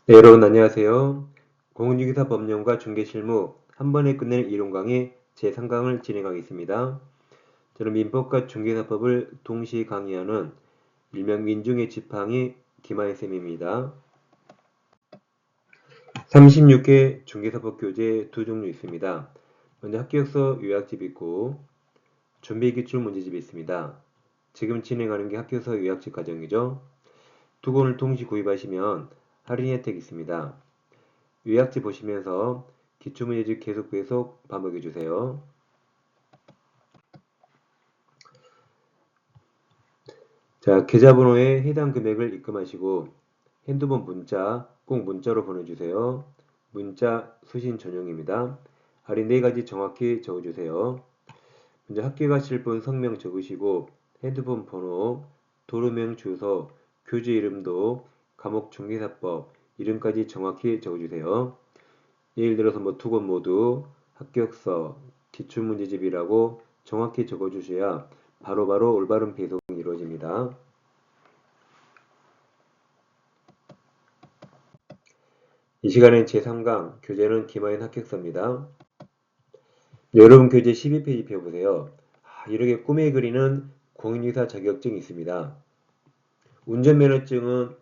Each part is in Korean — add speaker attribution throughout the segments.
Speaker 1: 네, 여러분 안녕하세요. 공인중개사 법령과 중개실무 한 번에 끝내는 이론 강의 제3강을 진행하겠습니다. 저는 민법과 중개사법을 동시에 강의하는 일명 민중의 지팡이 김하혜쌤입니다. 36개 중개사법 교재 두 종류 있습니다. 먼저 합격서 요약집이 있고 준비기출 문제집이 있습니다. 지금 진행하는 게 합격서 요약집 과정이죠. 두 권을 동시 구입하시면 할인 혜택이 있습니다. 요약지 보시면서 기출문제집 계속 반복해 주세요. 자, 계좌번호에 해당 금액을 입금하시고 핸드폰 문자 꼭 문자로 보내주세요. 문자 수신 전용입니다. 할인 4가지 정확히 적어주세요. 먼저 합격하실 분 성명 적으시고 핸드폰 번호, 도로명 주소, 교재 이름도 과목 중개사법 이름까지 정확히 적어주세요. 예를 들어서 두 권 모두 합격서, 기출문제집이라고 정확히 적어주셔야 바로바로 올바른 배송이 이루어집니다. 이 시간엔 제3강 교재는 김하인 합격서입니다. 여러분 교재 12페이지 펴보세요. 이렇게 꿈에 그리는 공인중개사 자격증이 있습니다. 운전면허증은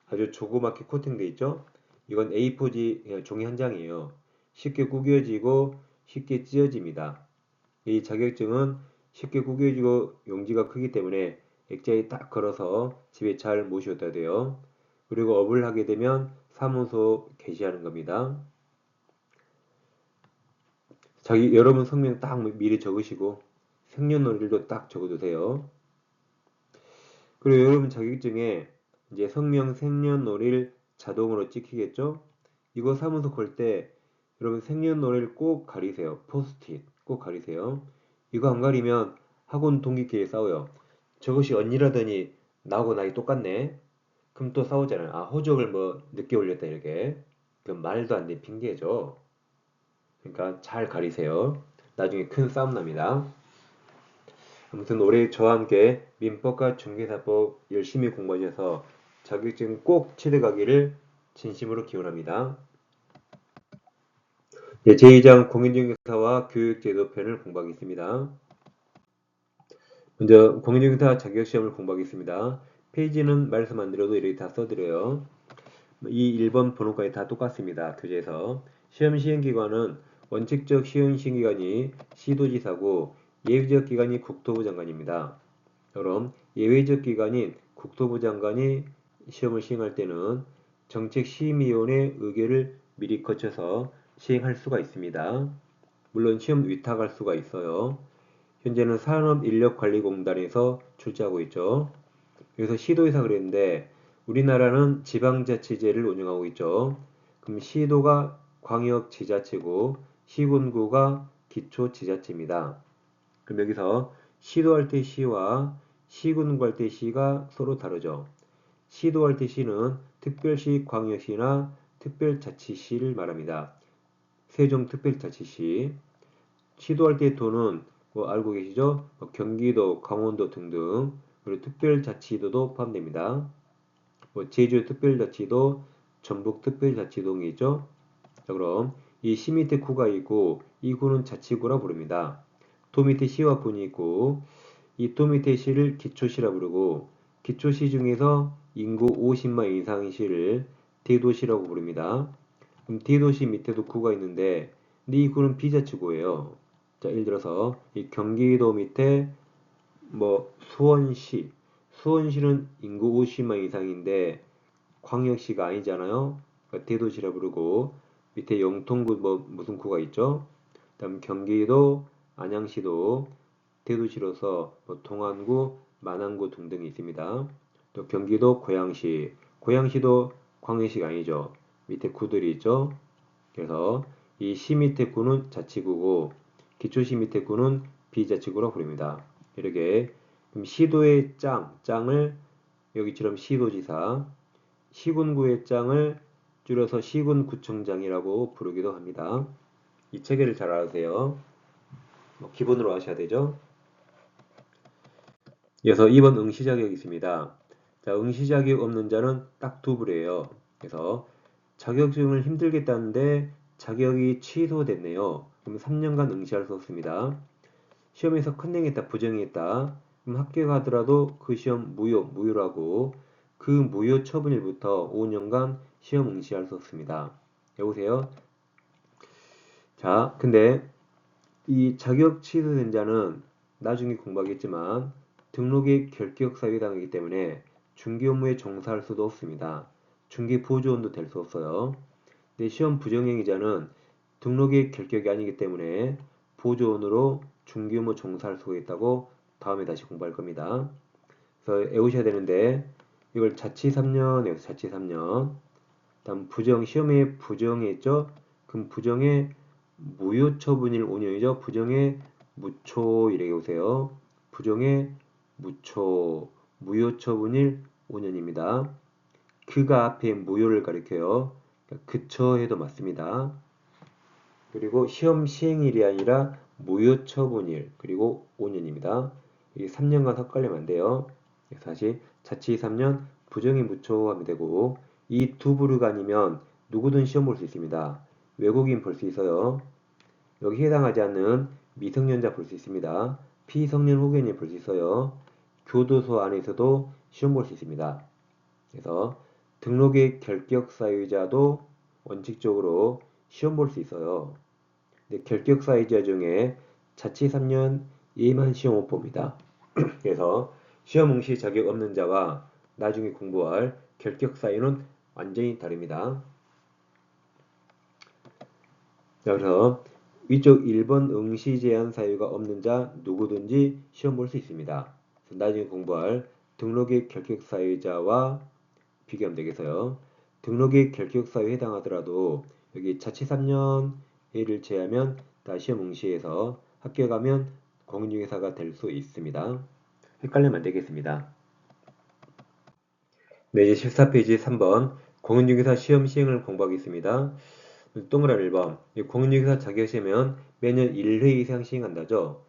Speaker 1: 아주 조그맣게 코팅되어 있죠. 이건 A4지 종이 한 장이에요. 쉽게 구겨지고 쉽게 찢어집니다. 이 자격증은 쉽게 구겨지고 용지가 크기 때문에 액자에 딱 걸어서 집에 잘 모셔둬야 돼요. 그리고 업을 하게 되면 사무소 게시하는 겁니다. 여러분 성명 딱 미리 적으시고 생년월일도 딱 적어두세요. 그리고 여러분 자격증에 이제 성명, 생년월일 자동으로 찍히겠죠? 이거 사무소 걸 때 여러분 생년월일 꼭 가리세요. 포스트잇 꼭 가리세요. 이거 안 가리면 학원 동기끼리 싸워요. 저것이 언니라더니 나하고 나이 똑같네. 그럼 또 싸우잖아요. 호적을 늦게 올렸다 이렇게. 그 말도 안 되는 핑계죠. 그러니까 잘 가리세요. 나중에 큰 싸움 납니다. 아무튼 올해 저와 함께 민법과 중개사법 열심히 공부하셔서 자격증 꼭 취득하기를 진심으로 기원합니다. 네, 제2장 공인중개사와 교육제도편을 공부하겠습니다. 먼저 공인중개사 자격시험을 공부하겠습니다. 페이지는 말씀 안 드려도 이렇게 다 써드려요. 이 1번 번호까지 다 똑같습니다. 교재에서. 시험 시행기관은 원칙적 시험 시행기관이 시도지사고 예외적 기관이 국토부 장관입니다. 그럼 예외적 기관인 국토부 장관이 시험을 시행할 때는 정책심의위원회 의결을 미리 거쳐서 시행할 수가 있습니다. 물론 시험 위탁할 수가 있어요. 현재는 산업인력관리공단에서 출제하고 있죠. 여기서 시도의사 그랬는데 우리나라는 지방자치제를 운영하고 있죠. 그럼 시도가 광역지자체고 시군구가 기초지자체입니다. 그럼 여기서 시도할 때 시와 시군구 할 때 시가 서로 다르죠. 시도할 때 시는 특별시, 광역시나 특별자치시를 말합니다. 세종특별자치시. 시도할 때 도는 알고 계시죠? 경기도, 강원도 등등 그리고 특별자치도도 포함됩니다. 제주특별자치도, 전북특별자치도가 있죠? 자, 그럼 이 시 밑에 구가 있고 이 구는 자치구라 부릅니다. 도 밑에 시와 군이 있고 이 도 밑에 시를 기초시라 부르고 기초시 중에서 인구 50만 이상의 시를 대도시라고 부릅니다. 그럼 대도시 밑에도 구가 있는데 이 구는 비자치구예요. 자, 예를 들어서 이 경기도 밑에 수원시 수원시는 인구 50만 이상인데 광역시가 아니잖아요. 그러니까 대도시라 부르고 밑에 영통구 무슨 구가 있죠? 그다음 경기도 안양시도 대도시로서 동안구, 만안구 등등이 있습니다. 또 경기도 고양시, 고양시도 광역시가 아니죠. 밑에 구들이 있죠. 그래서 이 시 밑에 구는 자치구고 기초시 밑에 구는 비자치구라고 부릅니다. 이렇게 그럼 시도의 짱을 여기처럼 시도지사, 시군구의 짱을 줄여서 시군구청장이라고 부르기도 합니다. 이 체계를 잘 알아두세요. 기본으로 아셔야 되죠. 이어서 2번 응시자격이 있습니다. 자, 응시자격 없는 자는 딱 두 부류예요. 그래서 자격증을 힘들게 땄는데 자격이 취소됐네요. 그럼 3년간 응시할 수 없습니다. 시험에서 컨닝했다, 부정했다. 그럼 합격하더라도 그 시험 무효라고 그 무효 처분일부터 5년간 시험 응시할 수 없습니다. 여보세요? 자, 근데 이 자격 취소된 자는 나중에 공부하겠지만 등록의 결격 사유에 해당하기 때문에 중개 업무에 종사할 수도 없습니다. 중개 보조원도 될 수 없어요. 근데 시험 부정행위자는 등록의 결격이 아니기 때문에 보조원으로 중개 업무 종사할 수가 있다고 다음에 다시 공부할 겁니다. 그래서 외우셔야 되는데 이걸 자취 3년에서 자취 3년. 다음 부정 시험에 부정했죠? 그럼 부정의 무효 처분일 5년이죠. 부정의 무초 이렇게 오세요. 부정의 무초 무효 처분일 5년입니다. 그가 앞에 무효를 가리켜요. 그쳐 해도 맞습니다. 그리고 시험 시행일이 아니라 무효 처분일 그리고 5년입니다. 이 3년간 헷갈리면 안 돼요. 다시 자취 3년 부정의 무초 하면 되고 이 두 부류가 아니면 누구든 시험 볼 수 있습니다. 외국인 볼 수 있어요. 여기 해당하지 않는 미성년자 볼 수 있습니다. 피성년 후견인 볼 수 있어요. 교도소 안에서도 시험 볼 수 있습니다. 그래서 등록의 결격 사유자도 원칙적으로 시험 볼 수 있어요. 근데 결격 사유자 중에 자취 3년 예만 시험 못 봅니다. 그래서 시험 응시 자격 없는 자와 나중에 공부할 결격 사유는 완전히 다릅니다. 자, 그래서 위쪽 1번 응시 제한 사유가 없는 자 누구든지 시험 볼 수 있습니다. 나중에 공부할 등록의 결격 사유자와 비교하면 되겠어요. 등록의 결격 사유에 해당하더라도 여기 자취 3년을 제하면 다 시험 응시에서 합격하면 공인중개사가 될 수 있습니다. 헷갈리면 안 되겠습니다. 네, 이제 14페이지 3번 공인중개사 시험 시행을 공부하겠습니다. 동그라미 1번 공인중개사 자격시험은 매년 1회 이상 시행한다죠.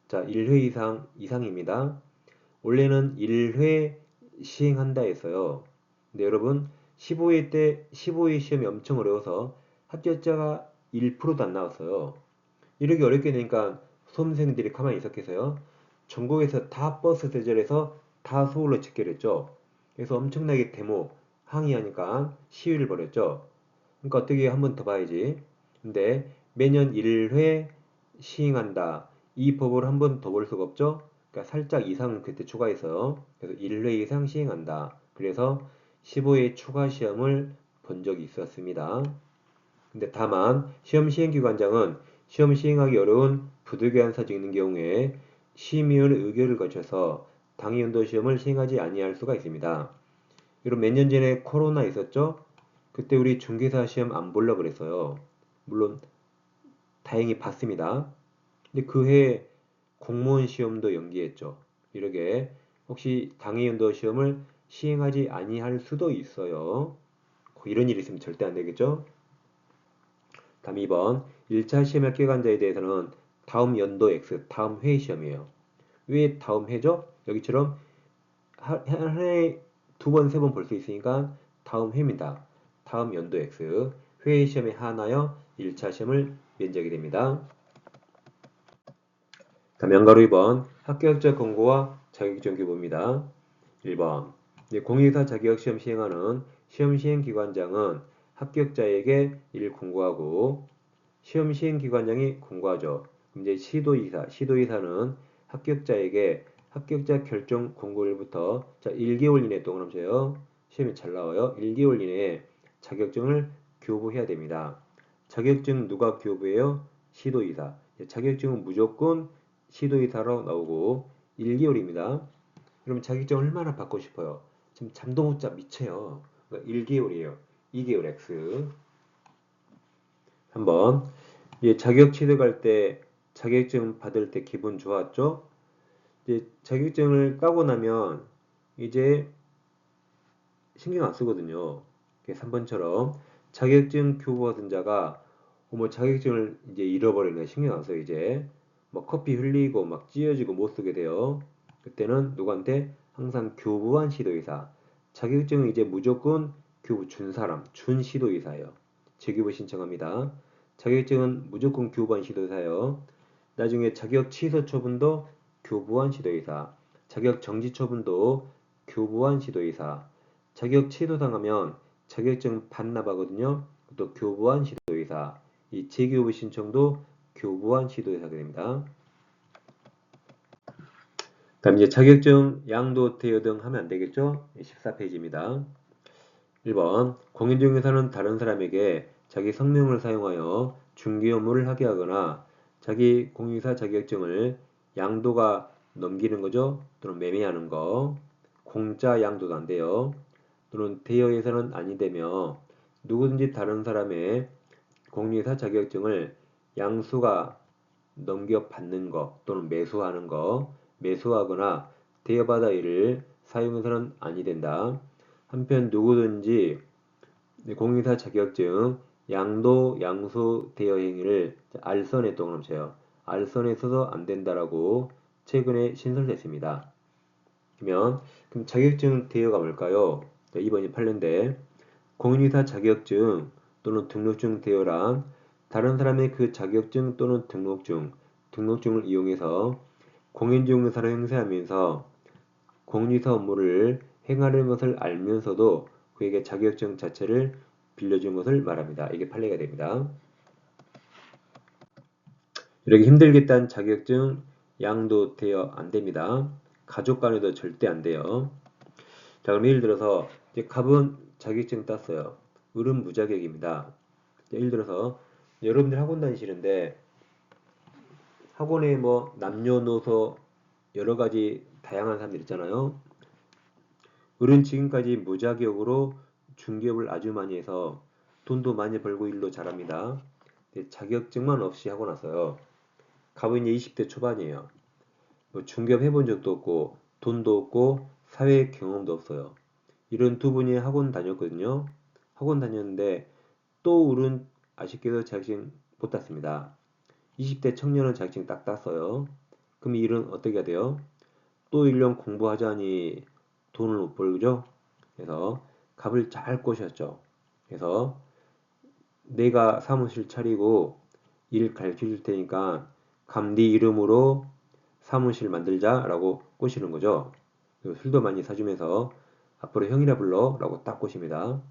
Speaker 1: 자, 1회 이상입니다. 원래는 1회 시행한다 했어요. 근데 여러분 15회 때 15회 시험이 엄청 어려워서 합격자가 1%도 안 나왔어요. 이렇게 어렵게 되니까 수험생들이 가만히 있었겠어요. 전국에서 다 버스 대절해서 다 서울로 집결했죠. 그래서 엄청나게 데모, 항의하니까 시위를 벌였죠. 그러니까 어떻게 한 번 더 봐야지. 근데 매년 1회 시행한다. 이 법을 한 번 더 볼 수가 없죠. 그러니까 살짝 이상은 그때 추가해서 그래서 1회 이상 시행한다. 그래서 15회 추가 시험을 본 적이 있었습니다. 근데 다만 시험 시행기관장은 시험 시행하기 어려운 부득이한 사정이 있는 경우에 심의원의 의결을 거쳐서 당위연도 시험을 시행하지 아니할 수가 있습니다. 여러분 몇 년 전에 코로나 있었죠? 그때 우리 중개사 시험 안 보려고 그랬어요. 물론 다행히 봤습니다. 근데 그 해 공무원 시험도 연기했죠. 이렇게 혹시 당위연도 시험을 시행하지 아니할 수도 있어요. 이런 일이 있으면 절대 안 되겠죠? 다음 2번 1차 시험에 합격한 자에 대해서는 다음 연도 X, 다음 회 시험이에요. 왜 다음 해죠? 여기처럼 한 해에 두 번, 세 번 볼 수 있으니까 다음 해입니다. 다음 연도 X, 회 시험에 한하여 1차 시험을 면제하게 됩니다. 다음 연가로 2번 합격자 권고와 자격증 교부입니다. 1번 공인사 자격시험 시행하는 시험 시행기관장은 합격자에게 이를 공고하고 시험 시행기관장이 공고하죠. 이제 시도이사는 합격자에게 합격자 결정 공고일부터 자 1개월 이내 동안 하세요. 시험이 잘 나와요. 1개월 이내에 자격증을 교부해야 됩니다. 자격증 누가 교부해요? 시도이사. 자격증은 무조건 시도이사로 나오고 1개월입니다. 그럼 자격증 얼마나 받고 싶어요? 지금 잠도 못 자 미쳐요. 그러니까 1개월이에요. 2개월 X. 한번 자격 취득할 때 자격증 받을 때 기분 좋았죠? 이제 자격증을 따고 나면 이제 신경 안 쓰거든요. 3번처럼 자격증 교부받은 자가 뭐 자격증을 이제 잃어버리네 신경 안 써요 이제 뭐 커피 흘리고 막 찢어지고 못 쓰게 돼요. 그때는 누구한테 항상 교부한 시도의사 자격증은 이제 무조건 교부 준 사람, 준 시도의사예요. 재교부 신청합니다. 자격증은 무조건 교부한 시도의사예요. 나중에 자격 취소 처분도 교부한 시도의사, 자격 정지 처분도 교부한 시도의사, 자격 취소당하면 자격증 반납하거든요. 또 교부한 시도의사, 이 재교부 신청도 교부한 시도의사가 됩니다. 다음 이제 자격증 양도 대여 등 하면 안 되겠죠? 14페이지입니다. 1번 공인중개사는 다른 사람에게 자기 성명을 사용하여 중개 업무를 하게 하거나 자기 공인사 자격증을 양도가 넘기는 거죠. 또는 매매하는 거. 공짜 양도도 안 돼요. 또는 대여해서는 아니 되며 누구든지 다른 사람의 공인사 자격증을 양수가 넘겨받는 거 또는 매수하는 거, 매수하거나 대여받아 이를 사용해서는 아니 된다. 한편 누구든지 공인사 자격증 양도, 양수, 대여 행위를 알선에 또 그럼 알선에서도 안 된다라고 최근에 신설됐습니다. 그럼 자격증 대여가 뭘까요? 2번이 8년대 공인사 자격증 또는 등록증 대여란 다른 사람의 그 자격증 또는 등록증을 이용해서 공인중개사로 행세하면서 공인사 업무를 행하는 것을 알면서도 그에게 자격증 자체를 빌려준 것을 말합니다. 이게 판례가 됩니다. 이렇게 힘들게 딴 자격증 양도 대여 안 됩니다. 가족 간에도 절대 안 돼요. 자, 그럼 예를 들어서 이제 갑은 자격증 땄어요. 을은 무자격입니다. 예를 들어서 여러분들 학원 다니시는데 학원에 뭐 남녀노소 여러 가지 다양한 사람들 있잖아요. 을은 지금까지 무자격으로 중개업을 아주 많이 해서 돈도 많이 벌고 일도 잘합니다. 자격증만 없이 하고 나서요. 갑은 이제 20대 초반이에요. 뭐 중개업 해본 적도 없고 돈도 없고 사회 경험도 없어요. 이런 두 분이 학원 다녔거든요. 학원 다녔는데 또 을은 아쉽게도 자격증 못 땄습니다. 20대 청년은 자격증 딱 땄어요. 그럼 이 일은 어떻게 해야 돼요? 또 1년 공부하자니 돈을 못 벌죠? 그래서 갑을 잘 꼬셨죠. 그래서 내가 사무실 차리고 일 가르쳐 줄 테니까 갑 네 이름으로 사무실 만들자라고 꼬시는 거죠. 그리고 술도 많이 사주면서 앞으로 형이라 불러 라고 딱 꼬십니다.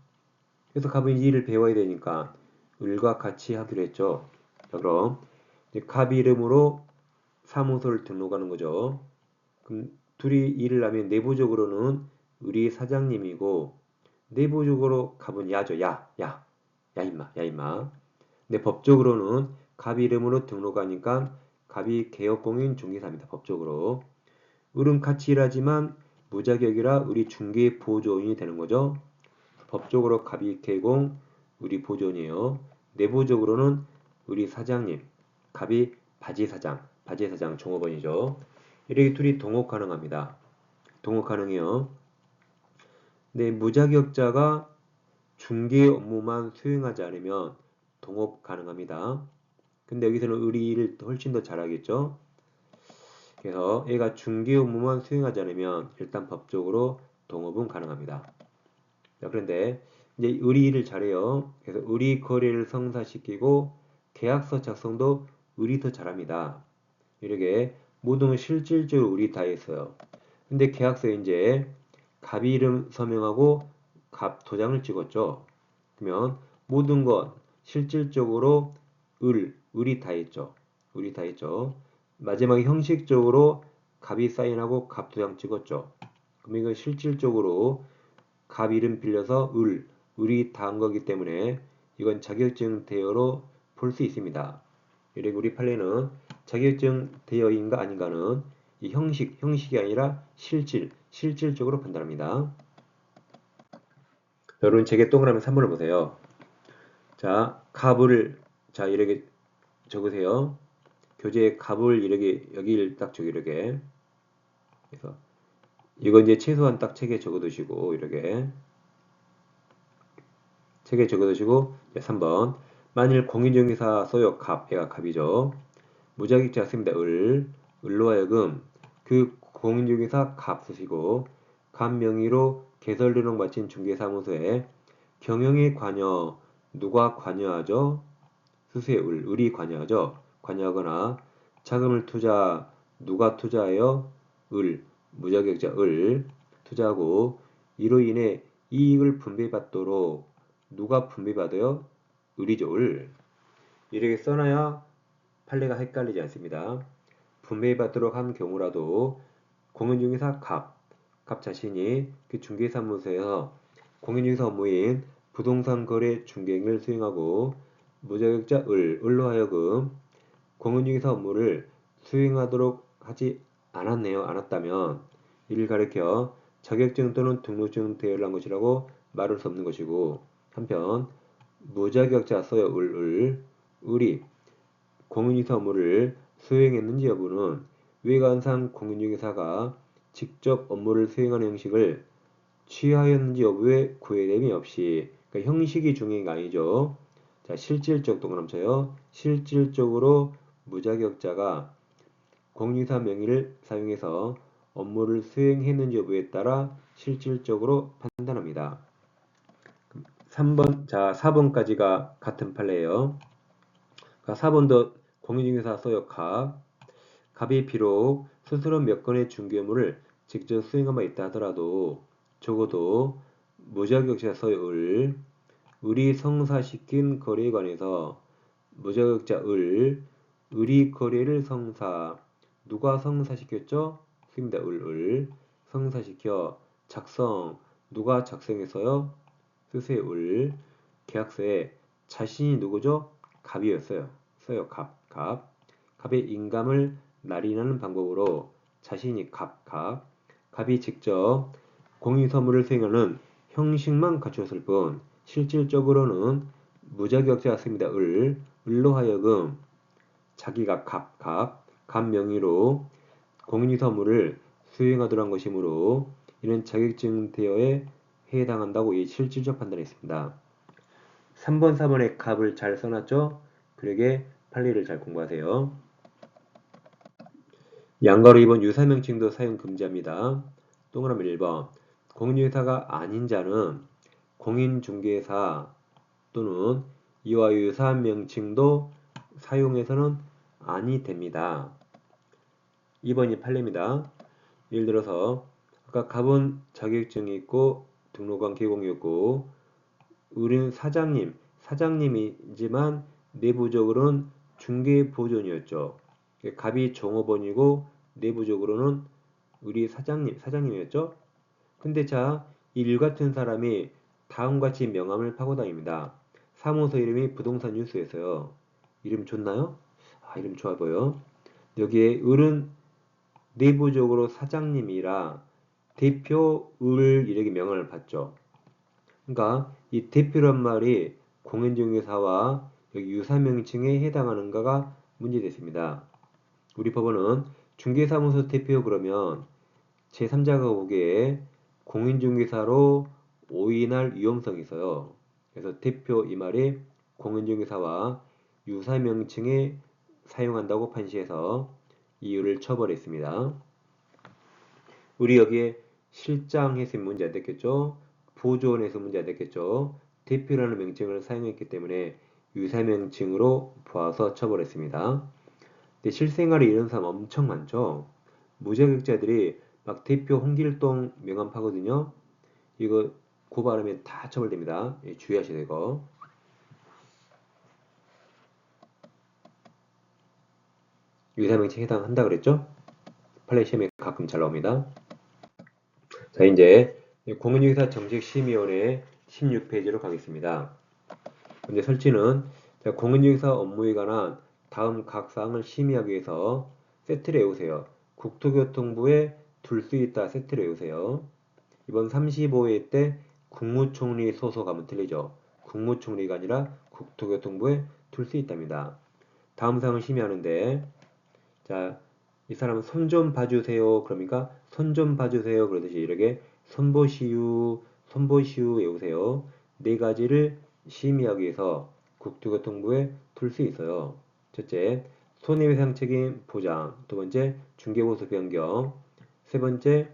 Speaker 1: 그래서 갑은 이 일을 배워야 되니까 을과 같이 하기로 했죠. 자, 그럼 갑 이름으로 사무소를 등록하는 거죠. 그럼 둘이 일을 하면 내부적으로는 을이 사장님이고 내부적으로 갑은 야죠. 야 임마. 근데 법적으로는 갑 이름으로 등록하니까 갑이 개업공인 중개사입니다. 법적으로. 을은 같이 일하지만 무자격이라 을이 중개 보조인이 되는 거죠. 법적으로 갑이 개공, 을이 보조인이에요. 내부적으로는 을이 사장님, 갑이 바지사장 종업원이죠. 이렇게 둘이 동업 가능합니다. 동업 가능해요. 네, 무자격자가 중개 업무만 수행하지 않으면 동업 가능합니다. 근데 여기서는 을이 일을 훨씬 더 잘하겠죠. 그래서 얘가 중개 업무만 수행하지 않으면 일단 법적으로 동업은 가능합니다. 자, 그런데 이제 을이 일을 잘해요. 그래서 을이 거래를 성사시키고 계약서 작성도 을이 더 잘합니다. 이렇게 모든 걸 실질적으로 을이 다 했어요. 근데 계약서에 이제 갑 이름 서명하고 갑 도장을 찍었죠. 그러면 모든 것 실질적으로 을이 다 했죠. 을이 다 했죠. 마지막에 형식적으로 갑이 사인하고 갑 도장 찍었죠. 그럼 이건 실질적으로 갑 이름 빌려서 을이 다 한 거기 때문에 이건 자격증 대여로 볼 수 있습니다. 이렇게 우리 판례는 자격증 대여인가 아닌가는 이 형식이 아니라 실질적으로 판단합니다. 여러분 제게 동그라미 3번을 보세요. 자, 갑을 자 이렇게 적으세요. 교재에 갑을 이렇게 여기를 딱 적이 이렇게. 그래서 이건 이제 최소한 딱 책에 적어두시고 이렇게 책에 적어두시고 3번 만일 공인중개사 소유 갑, 얘가 갑이죠. 무자격자가 쓰입니다. 을로 하여금 그 공인중개사 갑 쓰시고 갑 명의로 개설 등록 마친 중개사무소에 경영에 관여, 누가 관여하죠? 수수의 을, 을이 관여하죠. 관여하거나 자금을 투자, 누가 투자해요? 을, 무자격자 을 투자하고 이로 인해 이익을 분배받도록 누가 분배받아요? 을이죠. 을. 이렇게 써놔야 판례가 헷갈리지 않습니다. 분배받도록 한 경우라도 공인중개사 갑 자신이 그 중개사무소에서 공인중개사 업무인 부동산 거래 중개행위를 수행하고 무자격자 을로 하여금 공인중개사 업무를 수행하도록 하지 않았다면 이를 가리켜 자격증 또는 등록증 대여를 한 것이라고 말할 수 없는 것이고 한편 무자격자 써요 을이 공인중개사 업무를 수행했는지 여부는 외관상 공인중개사가 직접 업무를 수행하는 형식을 취하였는지 여부에 구애됨이 없이 그러니까 형식이 중요한 게 아니죠. 자, 실질적 동그라미 쳐요. 실질적으로 무자격자가 공인중개사 명의를 사용해서 업무를 수행했는지 여부에 따라 실질적으로 판단합니다. 3번, 자, 4번까지가 같은 판례예요. 4번도 공인중개사 써요. 갑이 비록 스스로 몇 건의 중개 업무를 직접 수행한 바 있다 하더라도 적어도 무자격자 써요. 을이 성사시킨 거래에 관해서 무자격자 을이 거래를 누가 성사시켰죠? 씁니다. 성사시켜 작성 누가 작성했어요? 쓰세요. 계약서에 자신이 누구죠? 갑이었어요. 써요. 갑의 인감을 날인하는 방법으로 자신이 갑이 직접 공인선물을 수행하는 형식만 갖추었을 뿐 실질적으로는 무자격자가 씁니다. 을로 하여금 자기가 갑 명의로 공인선물을 수행하도록 한 것이므로 이는 자격증 대여에 해당한다고 이 실질적 판단했습니다. 3번, 4번의 갑을 잘 써놨죠? 그러게 판례를 잘 공부하세요. 양가로 2번 유사명칭도 사용 금지합니다. 동그라미 1번 공인중개사가 아닌 자는 공인중개사 또는 이와 유사한 명칭도 사용해서는 아니 됩니다. 2번이 판례입니다. 예를 들어서 아까 갑은 자격증이 있고 등록한 계공이 있고 을은 사장님이지만 내부적으로는 중개보존이었죠. 갑이 종업원이고 내부적으로는 을이 사장님이었죠. 근데 자, 이 일 같은 사람이 다음같이 명함을 파고 다닙니다. 사무소 이름이 부동산 뉴스에서요. 이름 좋나요? 이름 좋아 보여. 여기에 을은 내부적으로 사장님이라 대표 을 이렇게 명함을 받죠. 그러니까 이 대표란 말이 공인중개사와 여기 유사명칭에 해당하는가가 문제됐습니다. 우리 법원은 중개사무소 대표 그러면 제3자가 보기에 공인중개사로 오인할 위험성이 있어요. 그래서 대표 이 말이 공인중개사와 유사명칭에 사용한다고 판시해서 이유를 처벌했습니다. 우리 여기에 실장 했으면 문제 안 됐겠죠? 보존해서 문제 안 됐겠죠? 대표라는 명칭을 사용했기 때문에 유사명칭으로 보아서 처벌했습니다. 근데 실생활에 이런 사람 엄청 많죠? 무자격자들이 막 대표 홍길동 명함 파거든요. 이거 고발하면 다 처벌됩니다. 주의하셔야 되고. 유사명칭 해당한다 그랬죠? 판례 시험에 가끔 잘 나옵니다. 자, 이제 공인중개사 정책심의위원회 16페이지로 가겠습니다. 문제 설치는 공인중개사 업무에 관한 다음 각 사항을 심의하기 위해서 세트를 외우세요. 국토교통부에 둘 수 있다 세트를 외우세요. 이번 35회 때 국무총리 소속하면 틀리죠. 국무총리가 아니라 국토교통부에 둘 수 있답니다. 다음 사항을 심의하는데 자, 이 사람은 손 좀 봐주세요. 그러니까 손 좀 봐주세요. 그러듯이 이렇게 손보시유 외우세요. 네 가지를 심의하기 위해서 국토교통부에 둘 수 있어요. 첫째, 손해배상 책임 보장. 두 번째, 중개보수 변경. 세 번째,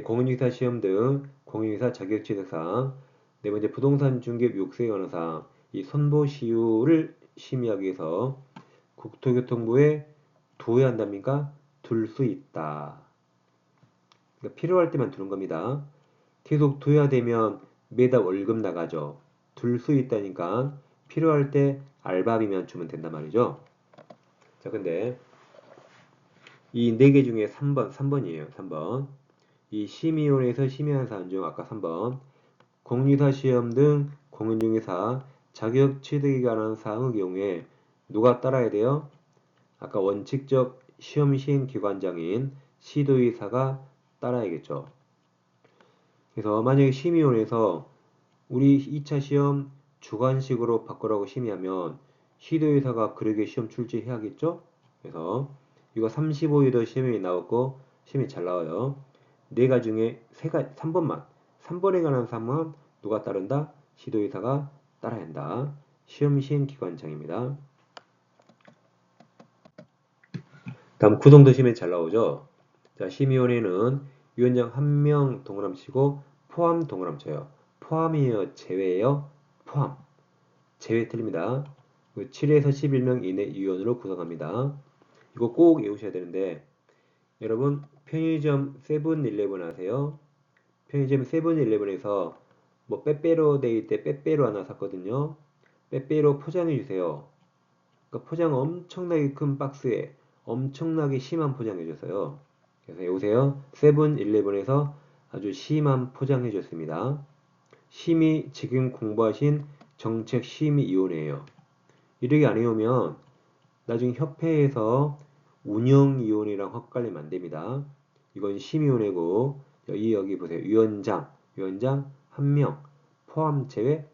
Speaker 1: 공인중개사 시험 등 공인중개사 자격취득사항. 네 번째, 부동산 중개 요구에 관한 사항. 이 선보시효를 심의하기 위해서 국토교통부에 둬야 한답니까? 둘 수 있다. 그러니까 필요할 때만 두는 겁니다. 계속 둬야 되면 매달 월급 나가죠. 둘 수 있다니까 필요할 때 알바비면 주면 된단 말이죠. 자, 근데 이 네 개 중에 3번이에요. 3번. 이 심의위원회에서 심의한 사안 중 아까 3번 공리사 시험 등 공인중개사 자격 취득에 관한 사항의 경우에 누가 따라야 돼요? 아까 원칙적 시험 시행 기관장인 시도의사가 따라야겠죠. 그래서 만약에 심의위원회에서 우리 2차 시험 주관식으로 바꾸라고 심의하면 시도의사가 그러게 시험 출제해야겠죠? 그래서 이거 35위도 시험이 나왔고 시험이 잘 나와요. 네 가지 중에 3번만 3번에 관한 사항만 누가 따른다? 시도의사가 따라야 한다. 시험 시행 기관장입니다. 다음 구동도 시험에 잘 나오죠? 자, 심의위원회는 위원장 1명 동그라미 치고 포함 동그라미 쳐요. 포함이에요? 제외예요? 포함. 제외 틀립니다. 7에서 11명 이내 위원으로 구성합니다. 이거 꼭 외우셔야 되는데 여러분 편의점 세븐일레븐 아세요? 편의점 세븐일레븐에서 뭐 빼빼로 데이 때 빼빼로 하나 샀거든요. 빼빼로 포장해 주세요. 그러니까 포장 엄청나게 큰 박스에 엄청나게 심한 포장해 줬어요. 그래서 여보세요. 세븐일레븐에서 아주 심한 포장해 줬습니다. 심의 지금 공부하신 정책심의위원회예요. 이렇게 안 해오면 나중에 협회에서 운영위원회랑 헷갈리면 안 됩니다. 이건 심의위원회고 여기 보세요. 위원장 1명 포함 제외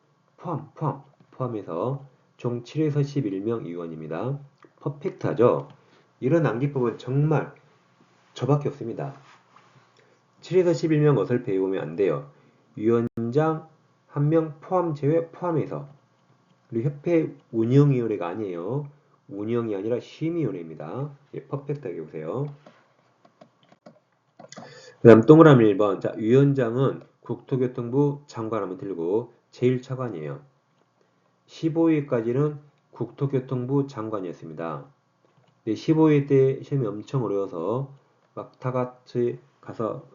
Speaker 1: 포함해서 총 7에서 11명 위원입니다. 퍼펙트하죠? 이런 암기법은 정말 저밖에 없습니다. 7에서 11명 어설페 외우면 안 돼요. 위원장 1명 포함 제외 포함해서 그리고 협회 운영위원회가 아니에요. 운영이 아니라 심의위원회입니다. 예, 퍼펙트하게 보세요. 그 다음 동그라미 1번. 자, 위원장은 국토교통부 장관하면 틀리고 제1차관이에요. 15위까지는 국토교통부 장관이었습니다. 15위 때 시험이 엄청 어려워서 막 다 같이 가서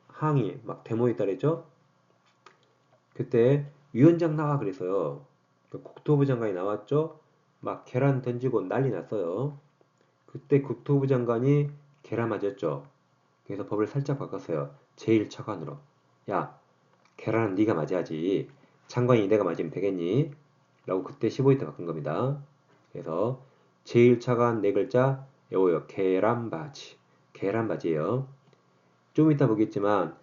Speaker 1: 항의, 막 데모에 따르죠. 그때 위원장 나와 그랬어요. 국토부 장관이 나왔죠. 막 계란 던지고 난리 났어요. 그때 국토부 장관이 계란 맞았죠. 그래서 법을 살짝 바꿨어요. 제1차관으로. 야, 계란은 네가 맞아야지. 장관이 내가 맞으면 되겠니? 라고 그때 15위 때 바꾼 겁니다. 그래서 제1차관 네 글자 요거요. 계란바지. 계란바지예요. 좀 이따 보겠지만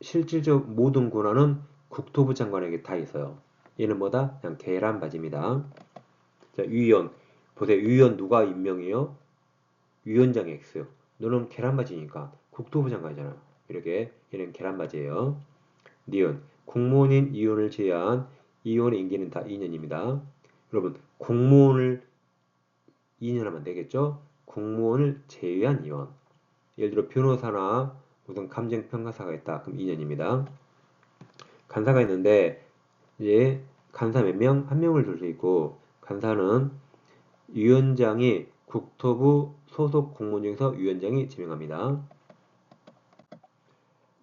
Speaker 1: 실질적 모든 권한은 국토부 장관에게 다 있어요. 얘는 뭐다? 그냥 계란바지입니다. 자, 위원. 보세요. 위원 누가 임명해요? 위원장 X요. 너는 계란바지니까 국토부 장관이잖아. 이렇게 얘는 계란바지예요. 니은. 공무원인 이원을 제외한 이원의 임기는 다 2년입니다. 여러분 공무원을 2년 하면 되겠죠? 공무원을 제외한 이원. 예를 들어 변호사나 무슨 감정평가사가 있다. 그럼 2년입니다. 간사가 있는데 이제 간사 몇 명? 한 명을 줄 수 있고 간사는 위원장이 국토부 소속 공무원 중에서 위원장이 지명합니다.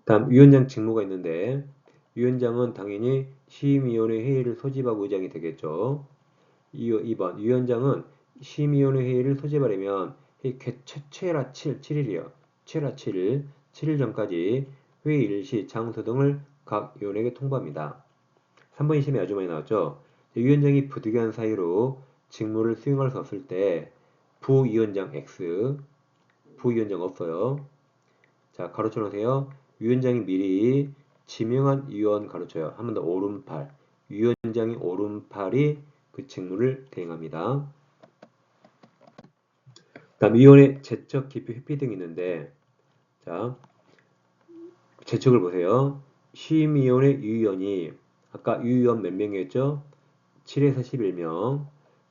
Speaker 1: 다음 위원장 직무가 있는데 위원장은 당연히 심의위원회 회의를 소집하고 의장이 되겠죠. 2번 위원장은 심의위원회 회의를 소집하려면 최라 7일이요. 최라 7일, 7일 전까지 회의 일시, 장소 등을 각 위원에게 통보합니다. 3번 시험에 아주 많이 나왔죠. 위원장이 부득이한 사유로 직무를 수행할 수 없을 때 부위원장 X, 부위원장 없어요. 자, 가로쳐 놓으세요. 위원장이 미리 지명한 위원 가로쳐요. 한 번 더 오른팔. 위원장이 오른팔이 그 직무를 대행합니다. 다음 위원회 제척, 기표, 회피 등이 있는데 자, 제척을 보세요. 심의위원회 유위원이 아까 유위원 몇 명이었죠? 7에서 11명.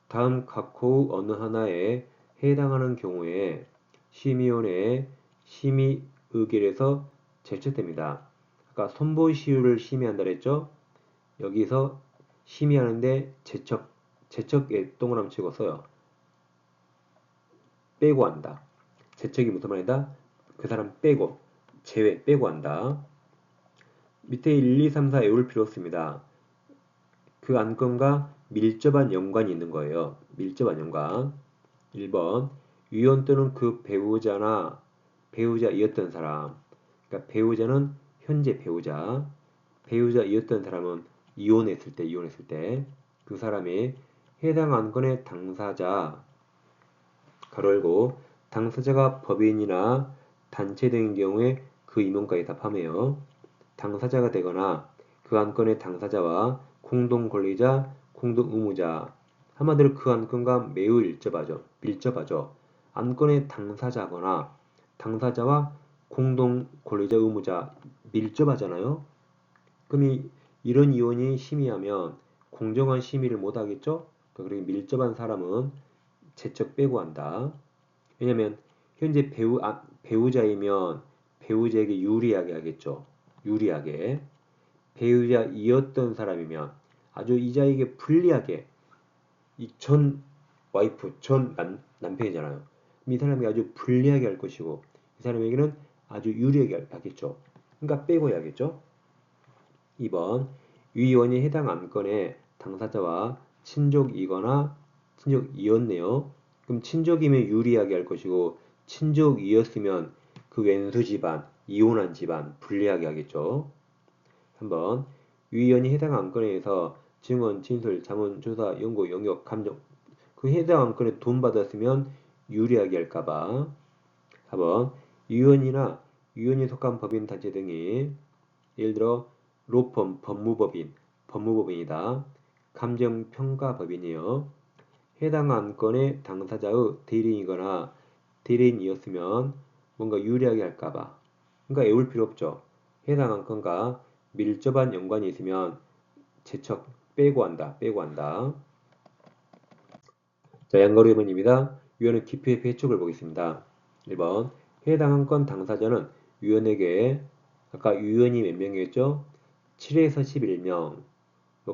Speaker 1: 다음 각 호 어느 하나에 해당하는 경우에 심의위원회 심의 의결에서 제출됩니다. 아까 손보시효를 심의한다 그랬죠? 여기서 심의하는데 제척에 동그라미 치고 써요. 빼고 한다. 제척이 무슨 말이다? 그 사람 빼고, 빼고 한다. 밑에 1, 2, 3, 4 외울 필요 없습니다. 그 안건과 밀접한 연관이 있는 거예요. 밀접한 연관. 1번, 위원 또는 그 배우자나 배우자이었던 사람. 그러니까 배우자는 현재 배우자이었던 사람은 이혼했을 때, 그 사람이 해당 안건의 당사자, 가로 열고, 당사자가 법인이나 단체 등인 경우에 그 임원까지 다 포함해요. 당사자가 되거나 그 안건의 당사자와 공동 권리자, 공동 의무자, 한마디로 그 안건과 매우 밀접하죠. 안건의 당사자거나 당사자와 공동 권리자, 의무자 밀접하잖아요. 그럼 이런 이혼이 심의하면 공정한 심의를 못 하겠죠? 그리고 밀접한 사람은 제척 빼고 한다. 왜냐면 현재 배우자이면 배우자에게 유리하게 하겠죠. 유리하게. 배우자이었던 사람이면 아주 이자에게 불리하게, 이 전 와이프, 전 남편이잖아요. 이 사람에게 아주 불리하게 할 것이고 이 사람에게는 아주 유리하게 하겠죠. 그러니까 빼고 해야겠죠. 2번, 위원이 해당 안건의 당사자와 친족이거나 친족이었네요. 그럼 친족이면 유리하게 할 것이고 친족이었으면 그 왼수 집안, 이혼한 집안 불리하게 하겠죠. 3번, 위원이 해당 안건에 의해서 증언, 진술, 자문, 조사, 연구, 영역, 감정 그 해당 안건에 돈 받았으면 유리하게 할까봐. 4번, 위원이 속한 법인 단체 등이 예를 들어 로펌, 법무법인이다. 감정평가법인이요. 해당 안건의 당사자의 대리인이거나 대리인이었으면 뭔가 유리하게 할까봐. 그러니까 애울 필요 없죠. 해당 안건과 밀접한 연관이 있으면 제척 빼고 한다. 자, 양가루 2번입니다. 위원의 기표의 배촉을 보겠습니다. 1번, 해당 안건 당사자는 위원에게 아까 위원이 몇 명이었죠? 7에서 11명.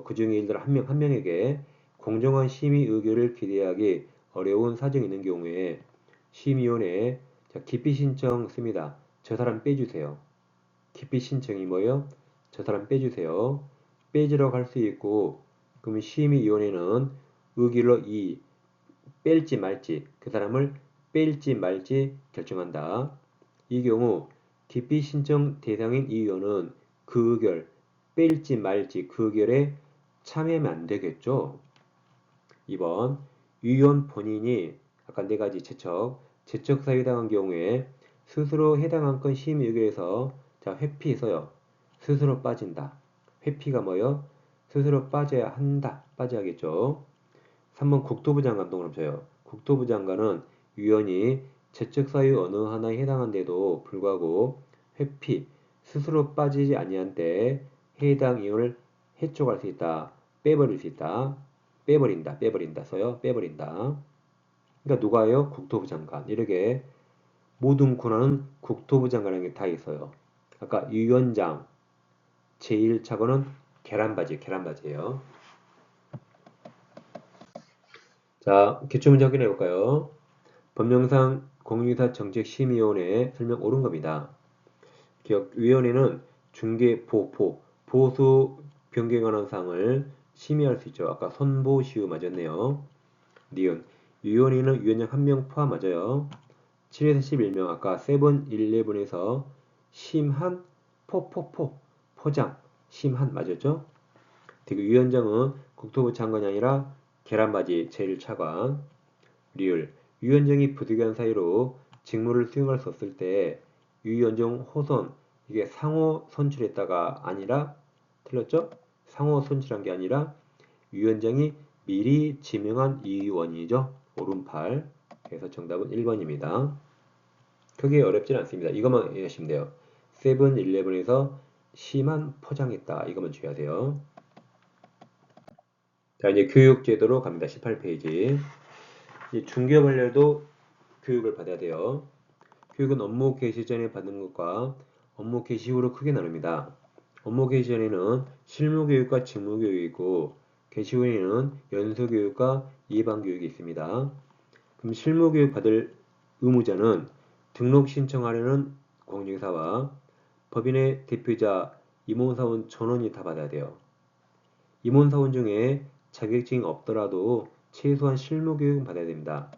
Speaker 1: 그 중에 예를 들어 한 명에게 공정한 심의 의결을 기대하기 어려운 사정이 있는 경우에 심의위원회에 기피 신청 씁니다. 저 사람 빼주세요. 기피 신청이 뭐예요? 저 사람 빼주세요. 빼주라고 할 수 있고, 그러면 심의위원회는 의결로 뺄지 말지, 그 사람을 뺄지 말지 결정한다. 이 경우 기피 신청 대상인 이 위원은 그 의결, 뺄지 말지 그 의결에 참여하면 안 되겠죠. 2번, 위원 본인이 아까 4가지 제척 사유당한 경우에 스스로 해당 안건 심의 의결에서 회피해서요. 스스로 빠진다. 회피가 뭐요? 스스로 빠져야 한다. 빠져야겠죠. 3번 국토부 장관 동그라미 쳐요. 국토부 장관은 위원이 제척 사유 어느 하나에 해당한데도 불구하고 회피, 스스로 빠지지 아니한 때 해당 이혼을 해촉할 수 있다. 빼버릴 수 있다. 빼버린다 써요. 빼버린다. 그러니까 누가요? 국토부 장관. 이렇게 모든 권한은 국토부 장관에게 다 있어요. 아까 위원장 제1차관은 계란바지예요. 자, 기초문제 확인해 볼까요? 법령상 공유기사 정책심의위원회 설명 옳은 겁니다. 위원회는 중개, 보수 변경에 관한 사항을 심의할 수 있죠. 아까 선보시효 맞았네요. 니은 위원회는 위원장 1명 포함하죠. 7에서 11명 아까 세븐일레븐에서 심한 포장 심한 맞았죠? 위원장은 국토부 장관이 아니라 계란바지 제1차관. 리을 위원장이 부득이한 사유로 직무를 수행할 수 없을 때 위원장 호선 이게 상호 선출했다가 아니라 틀렸죠? 상호 선출한 게 아니라 위원장이 미리 지명한 위원이죠. 오른팔. 그래서 정답은 1번입니다. 크게 어렵진 않습니다. 이것만 이해하시면 돼요. 세븐일레븐에서 심한 포장했다. 이것만 주의하세요. 자, 이제 교육제도로 갑니다. 18페이지. 중개업 관련도 교육을 받아야 돼요. 교육은 업무 개시 전에 받는 것과 업무 개시 후로 크게 나눕니다. 업무 개시 전에는 실무교육과 직무교육이 있고 개시 후에는 연수교육과 예방교육이 있습니다. 그럼 실무교육 받을 의무자는 등록 신청하려는 공인중개사와 법인의 대표자, 임원사원 전원이 다 받아야 돼요. 임원사원 중에 자격증이 없더라도 최소한 실무교육은 받아야 됩니다.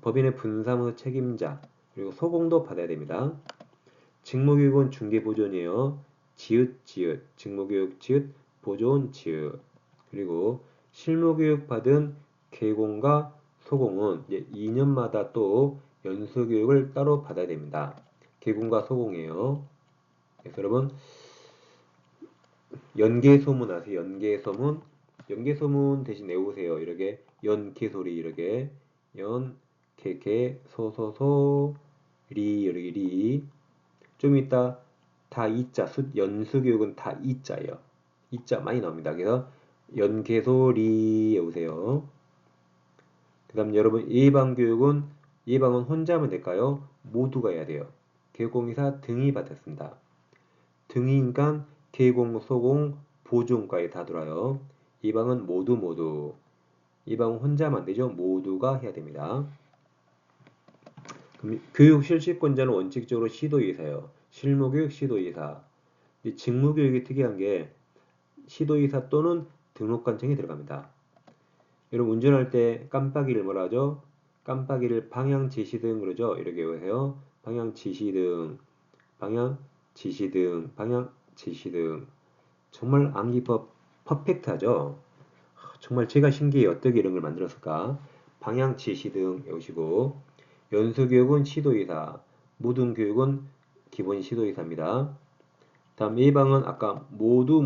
Speaker 1: 법인의 분사무소 책임자, 그리고 소공도 받아야 됩니다. 직무교육은 중개보존이에요. 지읒, 직무교육 지읒, 보존 지읒. 그리고 실무교육 받은 개공과 소공은 이제 2년마다 또 연수교육을 따로 받아야 됩니다. 개공과 소공이에요. 그래서 여러분 연개소문 아세요? 연개소문? 연개소문 대신 외우세요. 이렇게 연개소리 이렇게 연개개 소소소 리 이렇게 리. 좀 이따 다 이자 연수교육은 다 이자예요. 이자 많이 나옵니다. 그래서 연개소리 외우세요. 그 다음 여러분 예방은 혼자 하면 될까요? 모두가 해야 돼요. 개공이사 등이 받았습니다. 등이니까 개공, 소공, 보존과에 다 들어요. 예방은 모두. 예방은 혼자 하면 안 되죠. 모두가 해야 됩니다. 그럼 교육 실시권자는 원칙적으로 시도이사예요. 실무교육 시도이사. 직무교육이 특이한 게 시도이사 또는 등록관청이 들어갑니다. 여러분 운전할 때 깜빡이를 뭐라 하죠? 깜빡이를 방향지시등 그러죠? 이렇게 외우세요. 방향지시등, 방향지시등. 정말 암기법 퍼펙트하죠? 정말 제가 신기해요. 어떻게 이런 걸 만들었을까? 방향지시등 외우시고 연수교육은 시도이사, 무등교육은 기본 시도이사입니다. 다음 예방은 아까 모두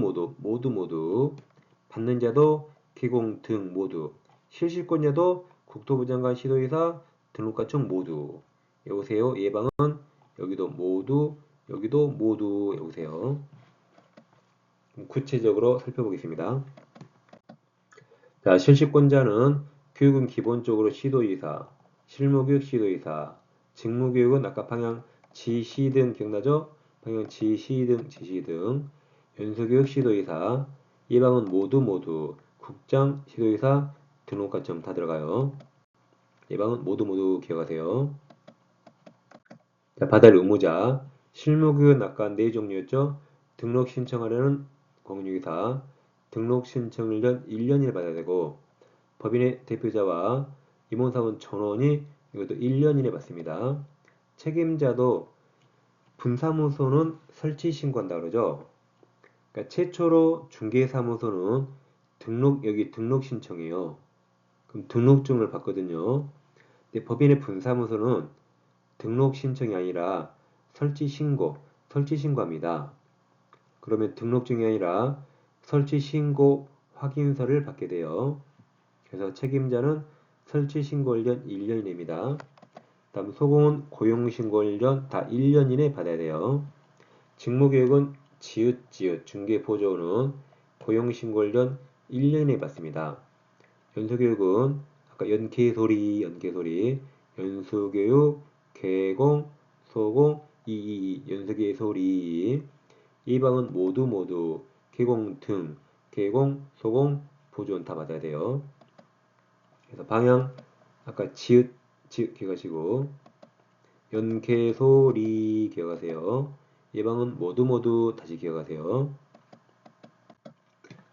Speaker 1: 받는 자도 기공 등 모두 실시권자도 국토부 장관 시도이사 등록관청 모두 외우세요. 예방은 여기도 모두 외우세요. 구체적으로 살펴보겠습니다. 자, 실시권자는 교육은 기본적으로 시도이사, 실무교육 시도이사, 직무교육은 아까 방향 지시등 기억나죠? 방향 지시등, 연수교육 시도이사, 예방은 모두, 국장 시도이사, 등록관청 다 들어가요. 예방은 모두 기억하세요. 자, 받을 의무자, 실무교육은 아까 네 종류였죠? 등록 신청하려는 공인중개사, 등록 신청을 전 1년을 받아야 되고 법인의 대표자와 임원사원 전원이 이것도 1년 이내 받습니다. 책임자도 분사무소는 설치 신고한다 그러죠. 그러니까 최초로 중개사무소는 여기 등록 신청이에요. 그럼 등록증을 받거든요. 근데 법인의 분사무소는 등록 신청이 아니라 설치 신고합니다. 그러면 등록증이 아니라 설치 신고 확인서를 받게 돼요. 그래서 책임자는 설치 신고 1년 이내입니다. 다음 소공은 고용 신고 1년 다 1년 이내 받아야 돼요. 직무교육은 지읒 중개 보조는 고용 신고 1년 1년 이내 받습니다. 연수교육은 아까 연개소리 연수교육 개공 소공 연수개소리 예방은 모두 개공 등 개공 소공 보존 다 받아야 돼요. 그래서 방향 아까 지읒 기억하시고 연개소리 기억하세요. 예방은 모두 다시 기억하세요.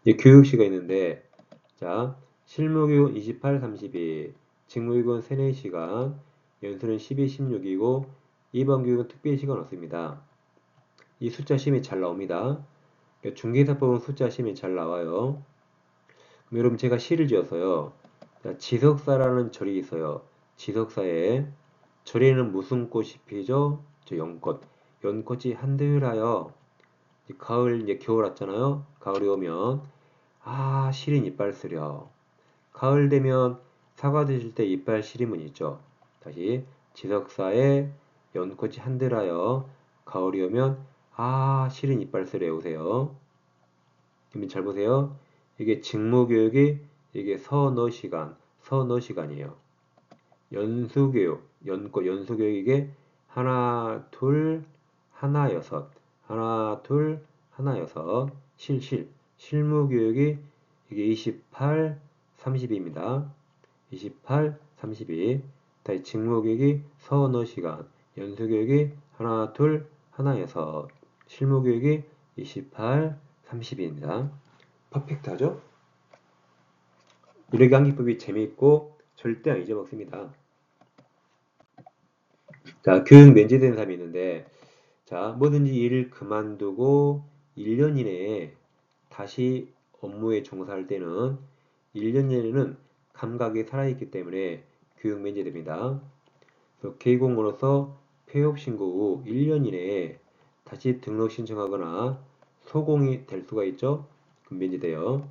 Speaker 1: 이제 교육시가 있는데 자 실무교육 28, 32 직무교육은 3, 4시간 연수는 12, 16이고 예방교육은 특별시간 없습니다. 이 숫자 시험이 잘 나옵니다. 중개사법은 숫자 시험이 잘 나와요. 그럼 여러분 제가 시를 지었어요. 자, 지석사라는 절이 있어요. 지석사에 절에는 무슨 꽃이 피죠? 저 연꽃. 연꽃이 한들하여 가을 이제 겨울 왔잖아요. 가을이 오면 시린 이빨 쓰려. 가을 되면 사과 드실 때 이빨 시리면 있죠. 다시 지석사에 연꽃이 한들하여 가을이 오면 시린 이빨 쓰려 오세요. 그럼 잘 보세요. 이게 직무교육이 이게 서너 시간이에요. 연수교육, 연수교육 이게 하나, 둘, 하나, 여섯, 하나, 둘, 하나여서 실무교육이 이게 28, 32입니다. 28, 32. 다시 직무교육이 서너 시간, 연수교육이 하나, 둘, 하나여서 실무교육이 28, 32입니다. 퍼펙트하죠? 이렇게 암기법이 재미있고 절대 안 잊어먹습니다. 자, 교육 면제된 사람이 있는데, 자, 뭐든지 일을 그만두고 1년 이내에 다시 업무에 종사할 때는 1년 이내는 감각이 살아있기 때문에 교육 면제됩니다. 개공으로서 폐업 신고 후 1년 이내에 다시 등록 신청하거나 소공이 될 수가 있죠. 그럼 면제돼요.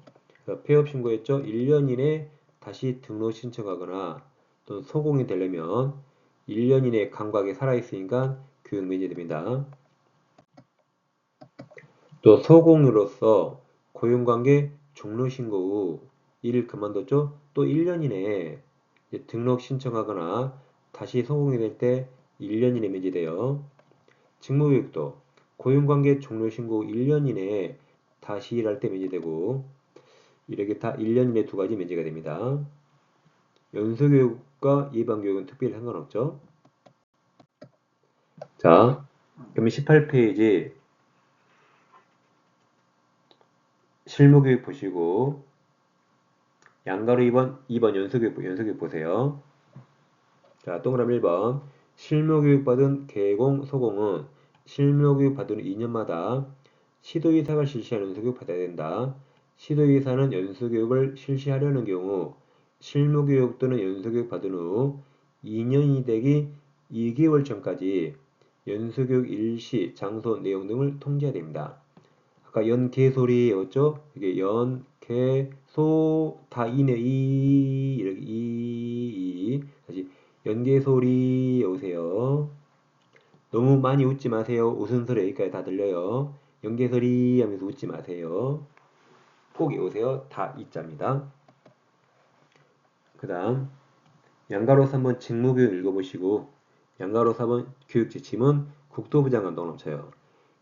Speaker 1: 폐업 신고했죠. 1년 이내에 다시 등록 신청하거나 또 소공이 되려면 1년 이내에 감각이 살아있으니까 교육 면제됩니다. 또 소공으로서 고용관계 종료 신고 후 일을 그만뒀죠. 또 1년 이내에 등록 신청하거나 다시 소공이 될 때 1년 이내 면제돼요. 직무교육도 고용관계 종료 신고 후 1년 이내에 다시 일할 때 면제되고 이렇게 다 1년 이내 두 가지 면제가 됩니다. 연수교육과 예방교육은 특별히 상관없죠. 자, 그러면 18페이지 실무교육 보시고 양가로 2번 연수교육 보세요. 자, 동그라미 1번 실무교육 받은 개공, 소공은 실무교육 받은 2년마다 시도이사가 실시하는 연수교육 받아야 된다. 시도이사는 연수교육을 실시하려는 경우 실무교육 또는 연수교육 받은 후 2년이 되기 2개월 전까지 연수교육 일시, 장소, 내용 등을 통지해야 됩니다. 아까 연개소리였죠? 이게 연, 개, 소, 다 이네, 이렇게 다시 연개소리 오세요. 너무 많이 웃지 마세요. 웃음 소리 여기까지 다 들려요. 연개소리 하면서 웃지 마세요. 꼭 외우세요. 다 이자입니다. 그 다음 양가로 3번 직무교육 읽어보시고 양가로 4번 교육 지침은 국토부 장관 동남쳐요.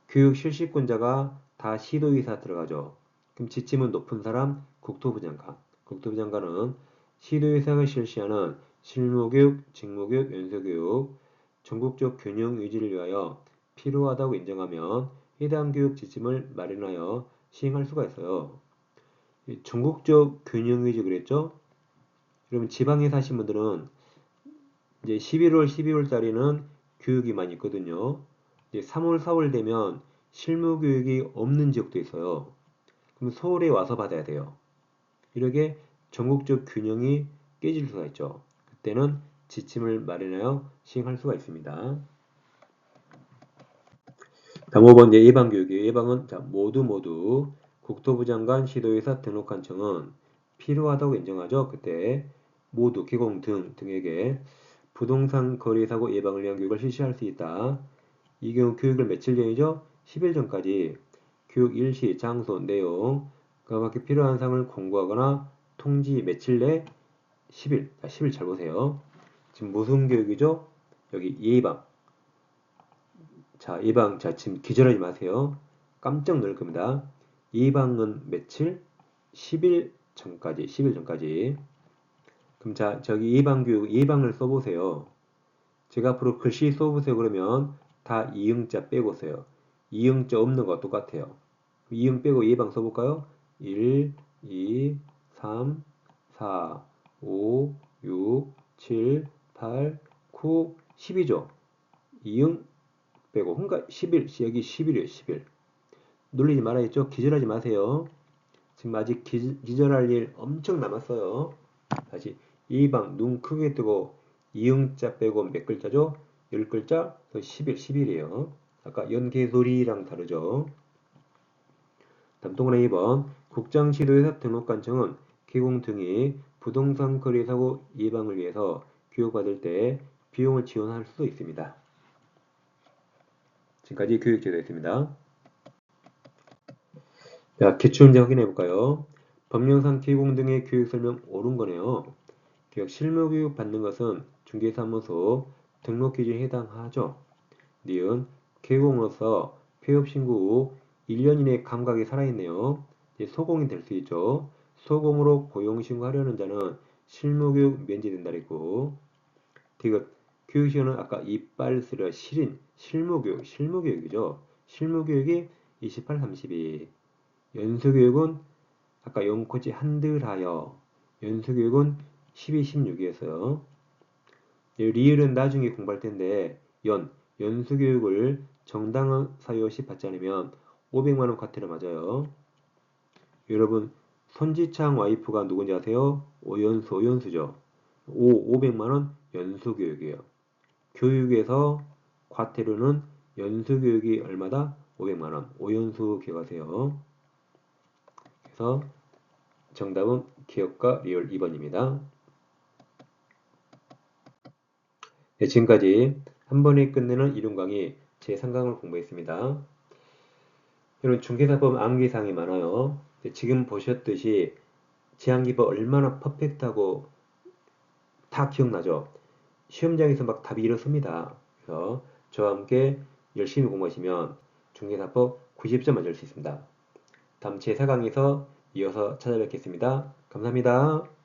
Speaker 1: 교육 실시권자가 다 시도의사 들어가죠. 그럼 지침은 높은 사람 국토부 장관. 국토부 장관은 시도의사가 실시하는 실무교육, 직무교육, 연수교육, 전국적 균형 유지를 위하여 필요하다고 인정하면 해당 교육 지침을 마련하여 시행할 수가 있어요. 전국적 균형 유지 그랬죠? 그러면 지방에 사신 분들은 이제 11월, 12월 달에는 교육이 많이 있거든요. 이제 3월, 4월 되면 실무 교육이 없는 지역도 있어요. 그럼 서울에 와서 받아야 돼요. 이렇게 전국적 균형이 깨질 수가 있죠. 그때는 지침을 마련하여 시행할 수가 있습니다. 다음 5번 예방교육이에요. 예방은 자, 모두 국토부 장관 시도의사 등록관청은 필요하다고 인정하죠. 그때 모두 개공 등에게 부동산 거래사고 예방을 위한 교육을 실시할 수 있다. 이 경우 교육을 며칠 전이죠? 10일 전까지 교육 일시, 장소, 내용, 그와 같게 필요한 사항을 공고하거나 통지 며칠 내 10일. 자, 10일 잘 보세요. 지금 무슨 교육이죠? 여기 예방. 자, 예방. 자, 지금 기절하지 마세요. 깜짝 놀랄 겁니다. 예방은 며칠? 10일 전까지. 10일 전까지. 그럼 자, 저기 예방교육, 예방을 써보세요. 제가 앞으로 글씨 써보세요 그러면 다 이응자 빼고 써요. 이응자 없는 거 똑같아요. 이응 빼고 예방 써볼까요? 1, 2, 3, 4, 5, 6, 7, 8, 9, 10이죠. 이응 빼고 그러니까 10일, 여기 10일이에요. 10일. 놀리지 말아야겠죠? 기절하지 마세요. 지금 아직 기절할 일 엄청 남았어요. 다시 예방 눈 크게 뜨고 이응자 빼고 몇 글자죠? 10글자, 10일, 10일이에요. 아까 연개소리랑 다르죠. 다음 동그라미 2번 국장시도의사 등록관청은 개공 등이 부동산 거래 사고 예방을 위해서 교육받을 때 비용을 지원할 수도 있습니다. 지금까지 교육제도였습니다. 자, 기출문제 확인해 볼까요? 법령상 개공 등의 교육 설명 옳은 거네요. 실무교육 받는 것은 중개사무소 등록 기준에 해당하죠. 니은 개공으로서 폐업 신고 후 1년 이내 감각이 살아있네요. 이제 소공이 될 수 있죠. 소공으로 고용신고하려는 자는 실무교육 면제된다 그랬고, 디귿 교육시간은 아까 이빨 쓰려 실인 실무교육이죠. 실무교육이 28, 32. 연수교육은 아까 연코지 한들하여 연수교육은 12, 16이었어요. 리을은 나중에 공부할 텐데 연수교육을 정당한 사유 없이 받지 않으면 500만 원 과태료 맞아요. 여러분 손지창 와이프가 누군지 아세요? 오연수죠. 500만 원 연수교육이에요. 교육에서 과태료는 연수교육이 얼마다? 500만 원. 오연수 기억하세요. 그래서 정답은 기억과 리얼 2번입니다. 네, 지금까지 한 번에 끝내는 이론 강의 제3강을 공부했습니다. 여러분 중개사법 암기사항이 많아요. 지금 보셨듯이 제한기법 얼마나 퍼펙트하고 다 기억나죠? 시험장에서 막 답이 이렇습니다. 그래서 저와 함께 열심히 공부하시면 중개사법 90점 맞을 수 있습니다. 다음 제4강에서 이어서 찾아뵙겠습니다. 감사합니다.